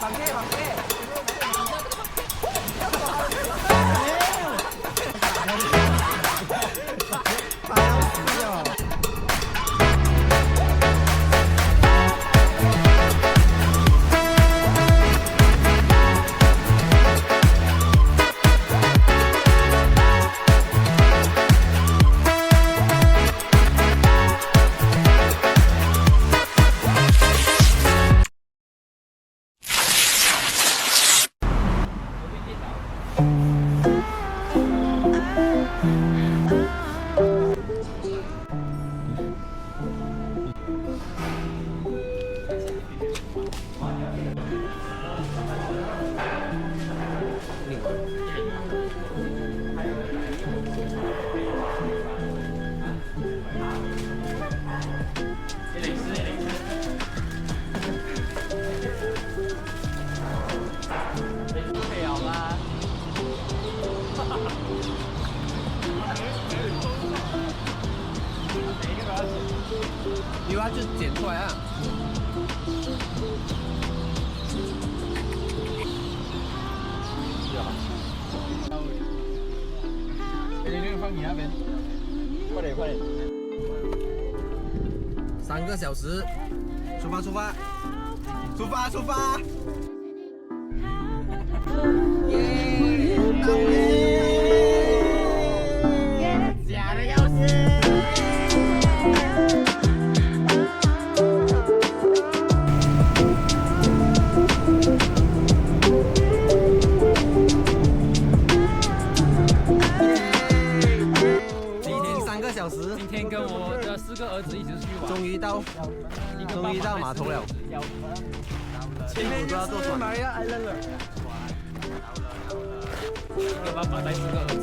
ฝั่งเท่ฝั่งเท่有啊，就剪出来啊。放你那边，快点快点。3个小时，出发出发，出发出发。假的要死。今天跟我的4个儿子一起去玩，终于到码头了。前面就是玛利亚爱人了。有办法带4个儿子。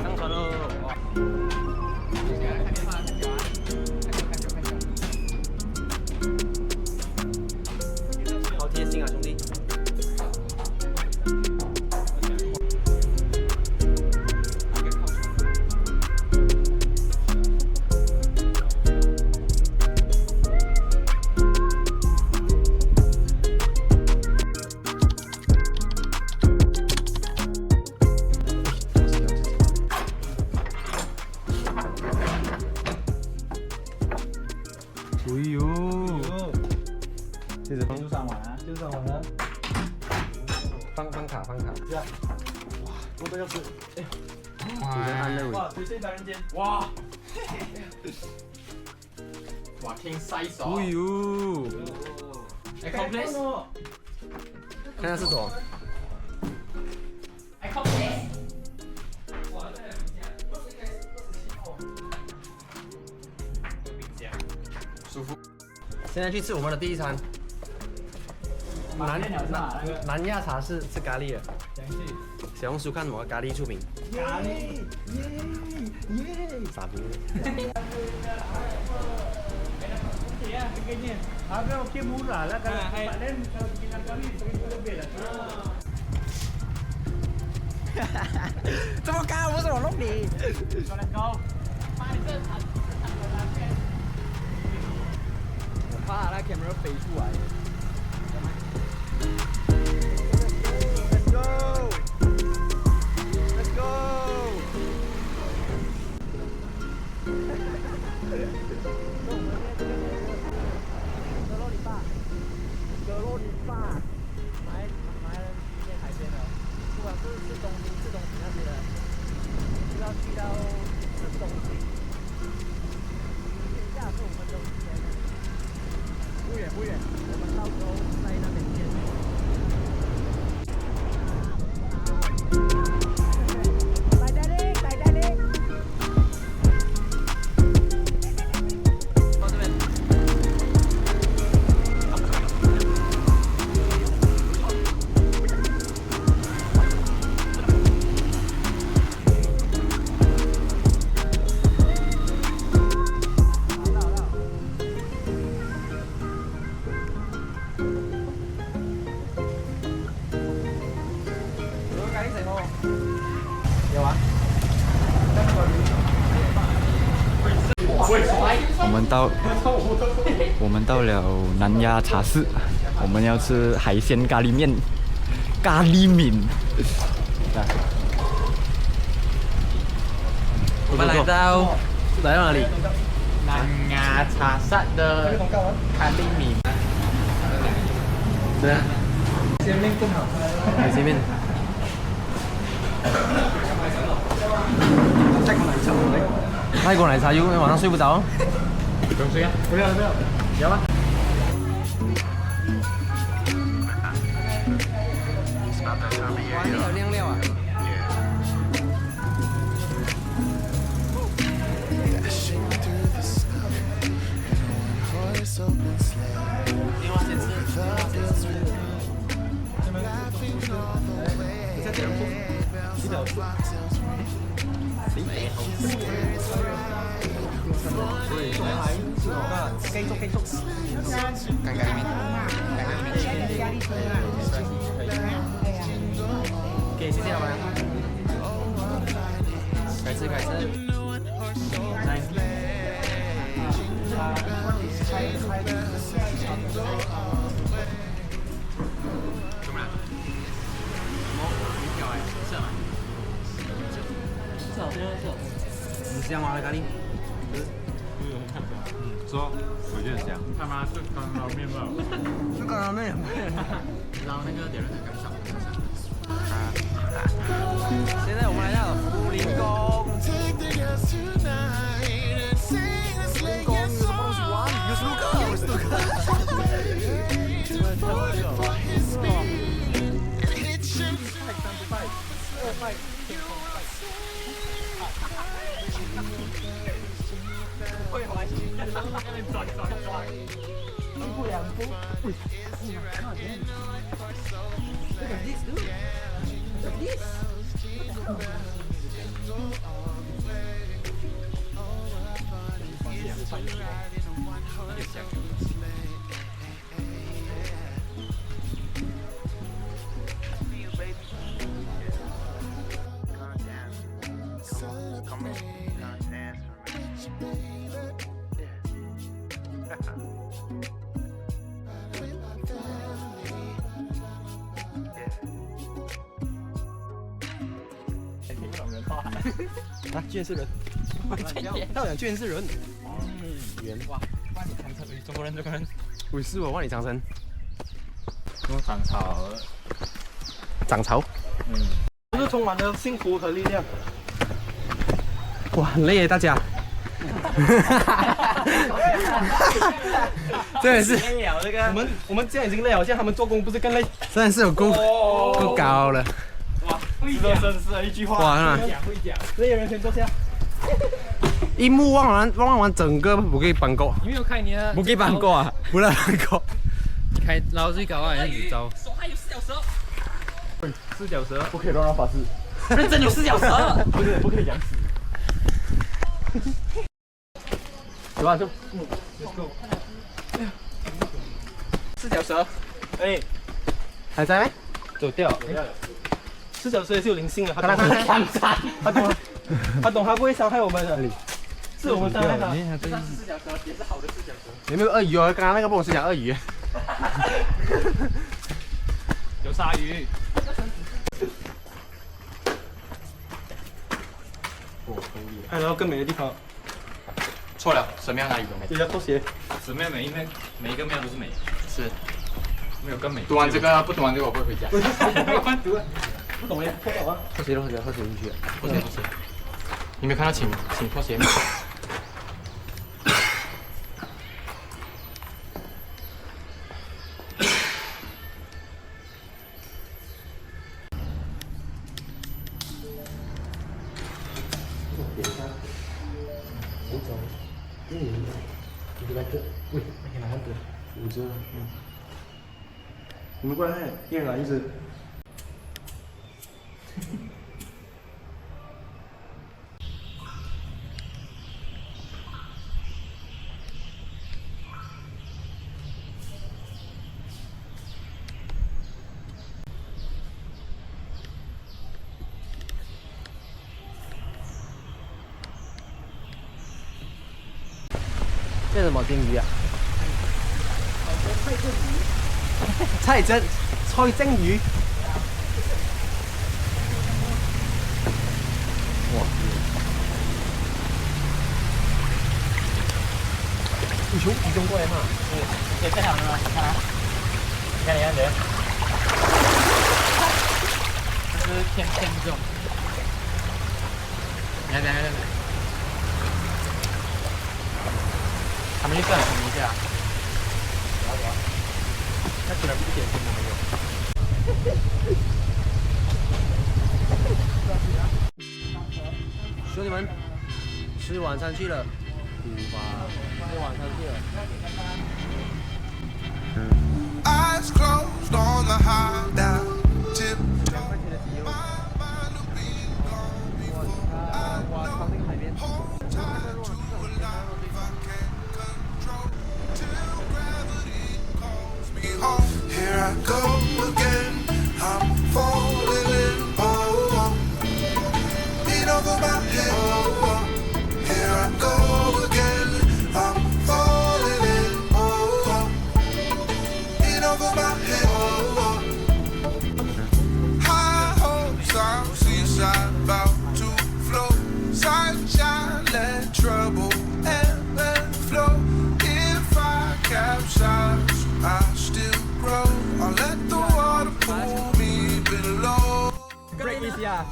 上船喽！好贴心啊，兄弟！哎呦！接着放，就上完了，就上完了。放卡。这样，哇，多的要死！哇，哇，随身100人间，哇！哇，挺晒手。哎呦！哎 ，complex。看下是什么？哎 ，complex。舒服。现在去吃我们的第一餐。南亚茶是吃咖喱的。小红书看什么咖喱出名？咖喱，耶！傻逼。Agak okey murah lah kalau tempat lain kalau bikinan kami lebih lah. 这么高，我怎么弄你？过来高，把你这场的拉片。我怕那 camera 飞出来。Let's go! Let's go! 格洛里坝，买了今天海边的，不管是东京、市中心那些的，就要去到市中心，下是5分钟时间，不远，我们到时候在那边见。我们到了南丫茶室，我们要吃海鲜咖喱面，咖喱面。我们来到哪里？南丫茶室的咖喱面。对啊，海鲜面更好。海鲜面。泰国奶茶有晚上睡不着。不用睡啊！不要，有吗？哇，你好亮亮啊！你往前吃，你再点几条数？繼續。咖喱麵。給謝謝老闆。改次。你香吗？咖喱？说，我觉得这样。他妈是干捞面吧？是刚刚那样。捞那个点热很少。现在我们来到福林宫。有什么歌？有什么歌？啊，居然是人！他讲居然是人。圆哇，万里长城，中国人。伟是我万里长城。涨潮。涨潮。就是充满了幸福和力量。哇，很累耶，大家。真的是。我们这样已经累了，像他们做工不是更累？真的是有够高了。值得深思的一句话。哇，会讲。累的人先坐下。一目望完整个不可以搬过。你没有看你的？不可以搬过啊！不能搬过。开捞最高啊，还是几招？手还有四脚蛇。四脚蛇不可以乱发誓。认真有四脚蛇。不可以养死。走吧，走。Let's go。四脚蛇，哎，还在没？走掉。四脚蛇也是有灵性的，他懂，他不会伤害我们的，是我们伤害他。四脚蛇也是好的四脚蛇。有没有鳄鱼哦？刚刚那个不是讲鳄鱼。有鲨鱼。还有更美的地方。错了，神庙哪里有美？这叫拖鞋。姊妹每一个庙都是美，是。没有更美。读完这个，不读完这个我不会回家。不懂呀，不懂啊。拖鞋进去。拖鞋。你没看到请拖鞋吗？你们过来看，一人拿一只。这什么金鱼啊？菜蒸鱼。哇！你从集中过来嘛？对，非常的，你看啊，你看，这是偏重。你看，他们去算什么一下？他居然一点声都没有。兄弟们，吃晚餐去了，出发，吃晚餐去了。Eyes closed on the high down, tiptoe. My mind will be gone before I know. Hold tight to a life I can't control till gravity calls me home. Here I go again. I'm falling in. In over my head. Here I go again. I'm falling in. In over my head. High hopes, I'm seaside, about to flow. Sunshine, let trouble ebb and flow. If I capsize, I still grow. I'll let the water pull me below. Break 一下。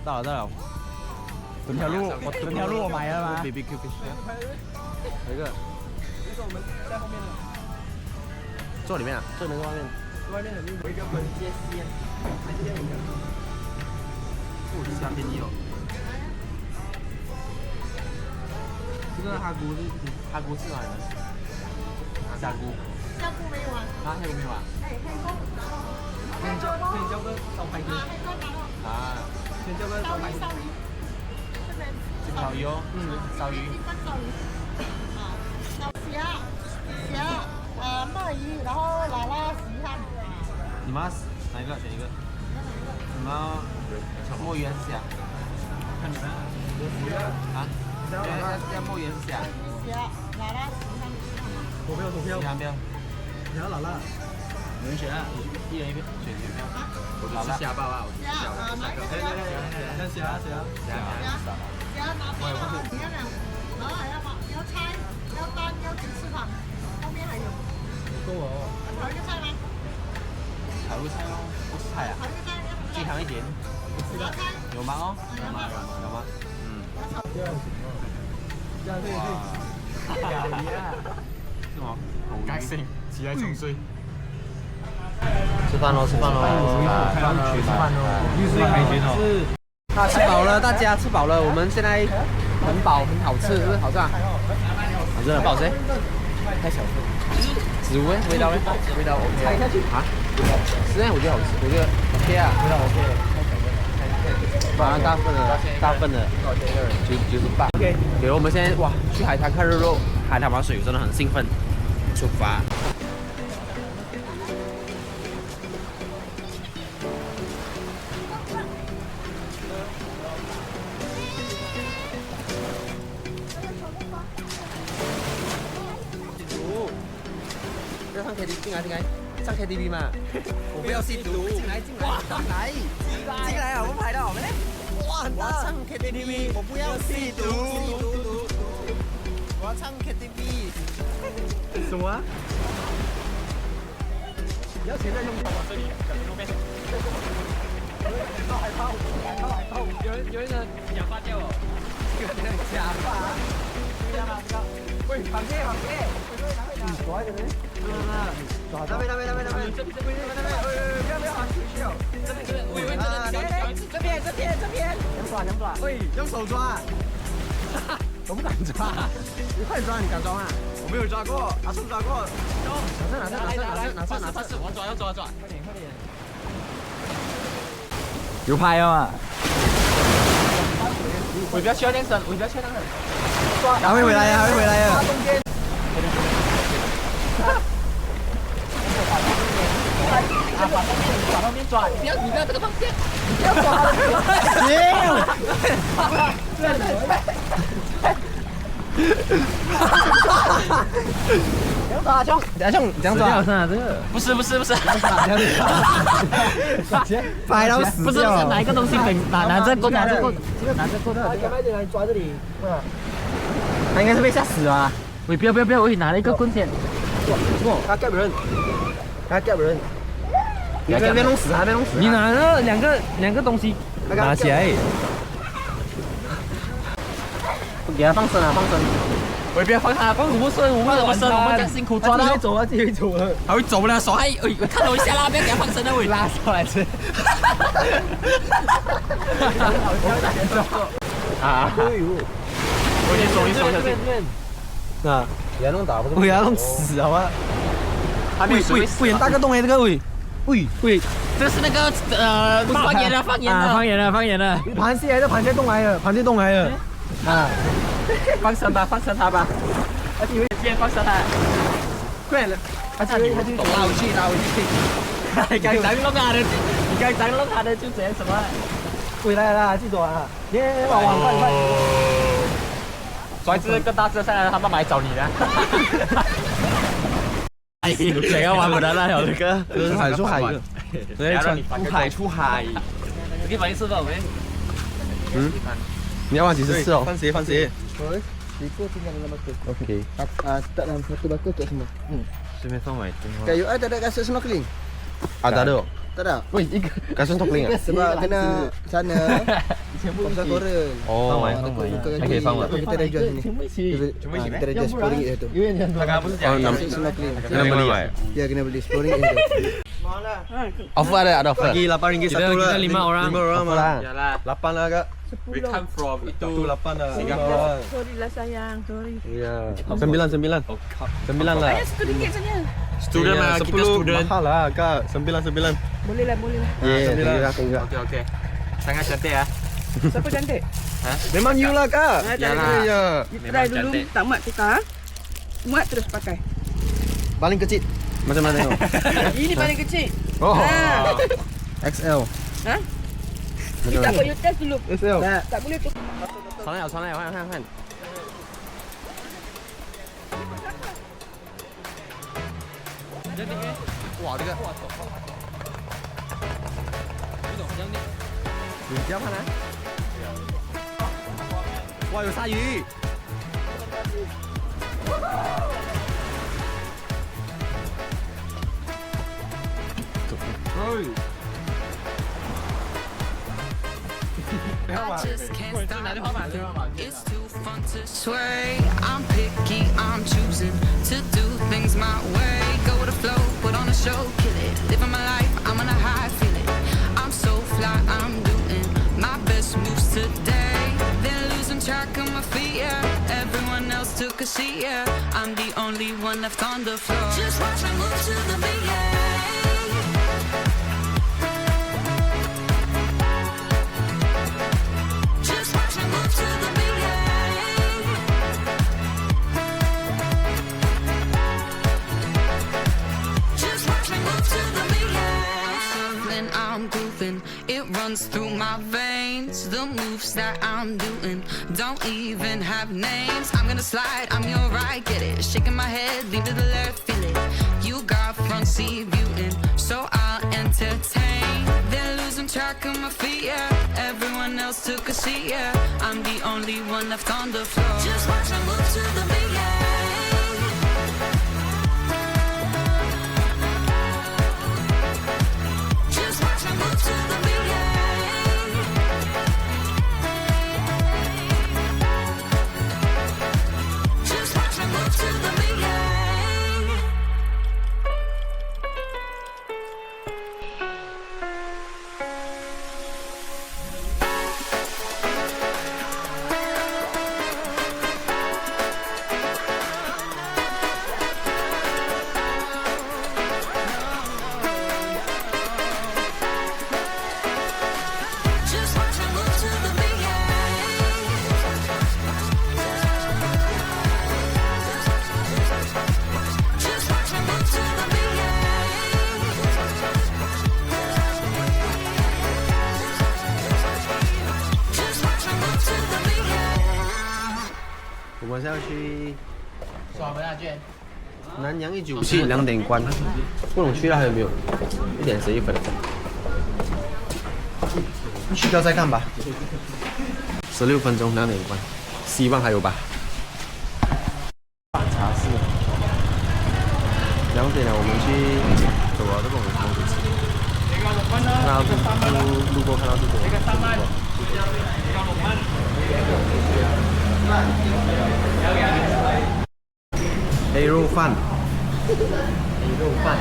到了。整条路我买了吗 ？BBQ fish。有一个。我们在后面的。坐里面啊？坐里面，坐外面。外面的有一个本街西。这边有一个。香便宜哦。这个哈菇是哪里的？虾菇。香菇没有啊？啊，香菇没有啊？可以叫个烧排骨。啊。先叫个烧排骨。烧鱼哦，烧鱼。虾，墨鱼，然后拉拉稀罕。你们哪一个？选一个。你们墨鱼还是虾？看你们。啊？要墨鱼还是虾？虾，拉拉稀罕。投票。你要拉拉。你们选啊，一人一票，选一票。我是虾包啊，我是虾包。那虾。虾拿包啊，你看了，然后还要嘛，要菜，要蛋，要鸡翅膀，后面还有。够哦。炒一个菜吗？炒个菜哦，不是菜啊。炒一个菜，健康一点。拿菜。有吗？哦。有吗？这样可以。是吗？开心，起来冲水。吃饭喽！吃饭喽！是海鲜哦。吃饱了，大家吃饱了，我们现在很饱，很好吃，是不是？好吃啊！好吃的，不好吃？太小份。植物味道呢？味道 OK 啊？是呢，我觉得好吃，我觉得 OK 啊，味道 OK。大份的98。OK。给我们现在哇，去海滩看日落，海滩玩水，真的很兴奋。出发。要唱 KTV 进来，上 KTV 嘛？我不要吸毒，进来，进来啊！我们拍到我们嘞！哇，很大！唱 KTV， 我不要吸毒，我要唱 KTV。什么啊？你要钱再用到我这里，小心路边。海豹，有人的假发掉哦，这个假发，这个吗？喂，螃蟹，抓一个呢？抓！那边，这边，不要好出去哦！这边，喂，这边，能抓？喂，用手抓！我不敢抓，你快点抓，你敢抓吗？我没有抓过，阿叔抓过。哪次？我抓，要抓，快点！有拍啊！我不要去那边伸，还会回来呀！把后面抓，你不要这个方向，你不要抓他。这样抓阿兄，阿兄这样抓。上这个不是，拍到死不是哪一个东西可以拿着棍拿着棍。你快点来抓这里。他应该是被吓死了。喂，不要，我拿了一个棍先。他盖不人，他盖不人。别弄死他，别弄死他。你拿了两个东西拿起来。不给他放生啊，放生。喂，不要放他，放什么生？我们这样辛苦抓到。他走了，自己会走了。他会走了，手还看我一下啦，不要给他放生了喂。拉出来吃。啊！我先走一走，小心。啊！不要弄倒，不要弄死好吧？不演大个洞哎，这个喂，这是那个放盐了，放盐了。螃蟹来的，螃蟹洞来的，啊！放生它吧。他以为先放生它。快了，他就拉回去。你刚才弄他的就这样什么？回来了，记住啊！耶，往快！拽这个大车上来，他妈来找你的。哎，这个玩不得了，有这个。这是海出海的，对，出海。你可以放一次吧，我们。你要玩几十次哦？放谁？Okey. Tak dalam satu bucket kat semua. Sini sama itu. Kayu ada kasut snorkeling? Tak ada. Tak ada. Woi, ikan. Kasut snorkeling ah? Sebab kena sana. Pasal koral. Oh, okey, faham. Kita dah jual sini. Kita dah jual RM10 itu. Oh, snorkeling. kena beli. Ya, kena beli RM10 itu. Offer ada offer. Bagi RM8 satu lah. Kita 5 orang. 5 orang lah. Yalah. 8 lah kak. We come from itu 8 lah. Singapore. Sorry lah sayang, sorry. Ya. 9 lah. RM1 saja. Student lah, kita student. Mahal lah kak. 9. Boleh lah. Ya, 9. Okey. Sangat cantik ya. Siapa cantik? Memang you lah kak. Yalah. You try dulu, tak mat tukar. Muat terus pakai. Paling kecil. Macam mana tengok? Ini paling kecil. Oh. Ha. XL. Ha? You tak apa, you test dulu. XL. Tak boleh tukar. 传来，看。哇，这个。你不要看啊！哇，有鲨鱼！Sway, I'm picky, I'm choosing to do things my way. Go with the flow, put on a show, kill it. Living my life, I'm on a high, feel it. I'm so fly, I'm doing my best moves today. Then losing track of my feet, yeah. Everyone else took a seat, yeah. I'm the only one left on the floor. Just watch me move to the beat, yeah. Just watch me move to the beat, yeah. Just watch me move to the beat, yeah. I'm shuffling, I'm grooving, it runs through my veins. The moves that I'm doing don't even have names. I'm gonna slide, I'm your right, get it. Shaking my head, lean to the left, feel it. You got front seat viewing, so I'll entertain. Then losing track of my feet, yeah. Everyone else took a seat, yeah. I'm the only one left on the floor. Just watch me move to the beat, yeah. Just watch me move to the beat, yeah. Just watch me move to the beat, yeah. Just watch me move to the beat, yeah. Just watch me move to the beat, yeah. Just watch me move to the beat, yeah. 我们是要去南洋1972点关，不懂去了还有没有？1点11分。去掉再看吧。16分钟2点关，希望还有吧。茶室。2点了，我们去走啊，这个我们不吃。看到路过看到这个。黑肉饭，黑肉饭。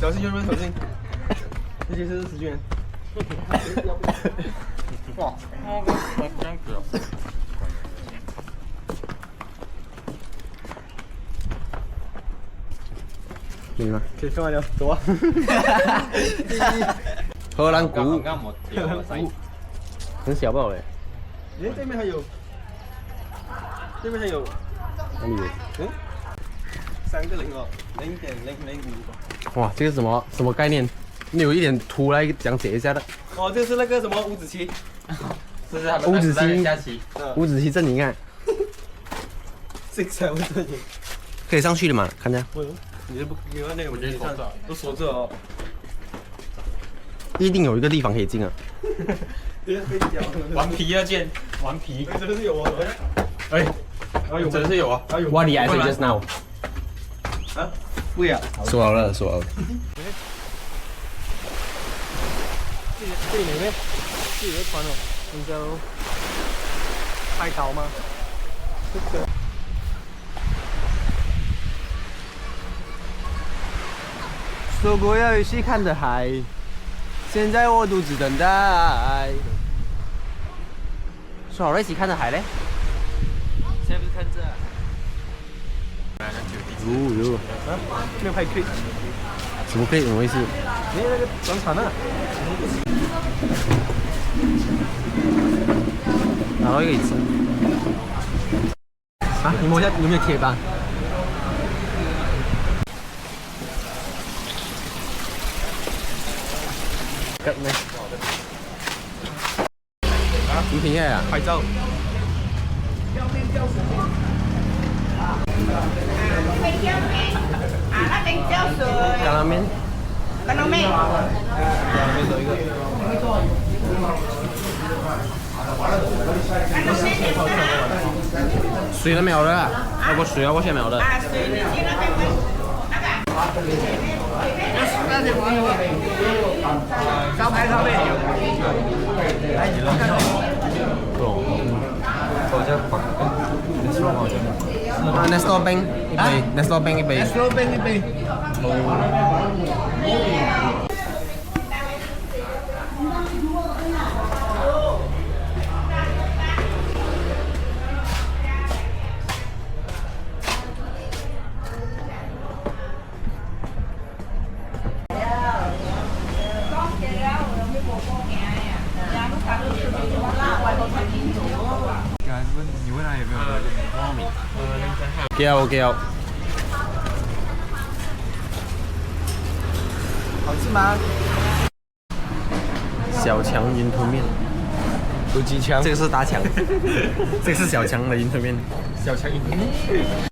小心，兄弟们，小心！这些是10元。哇，这样子。明白，可以看完了，走啊！荷兰谷，很小不好嘞。哎，这边还有，这边还有，哪里有？嗯，3个0哦，0.005。哇，这个什么概念？你有一点图来讲解一下的。哦，这是那个什么五子棋。这是他们五子棋下棋。五子棋阵营啊。6-7阵营。可以上去的嘛？看下。你是不？你看那个，我觉得锁着，都锁着哦。一定有一个地方可以进啊。顽皮要见，顽皮。真的是有啊！哎，真的是有啊。 What did I say just now？ 啊，不呀。说好了，说好了。这里面自己的船哦，你就开岛吗？说过要有细看的海，现在我独自等待。说好了一起看着海嘞。现在不是看这？哟，没有拍 clip。什么可以？怎么回事？没有那个转场啊。拿到一个椅子。啊，你摸一下有没有铁板？吉咩？點片嘅啊？拍照。橄榄面。干豆面。水都沒有了，要個水啊，我先沒有了。啊，水你去那边问。招牌咖啡。啊 ，Nestle 冰一杯 ，Nestle 冰一杯。Nestle 冰一杯。叫。好吃吗？小强云吞面。有几强？这个是大强，这个是小强的云吞面。小强云吞面。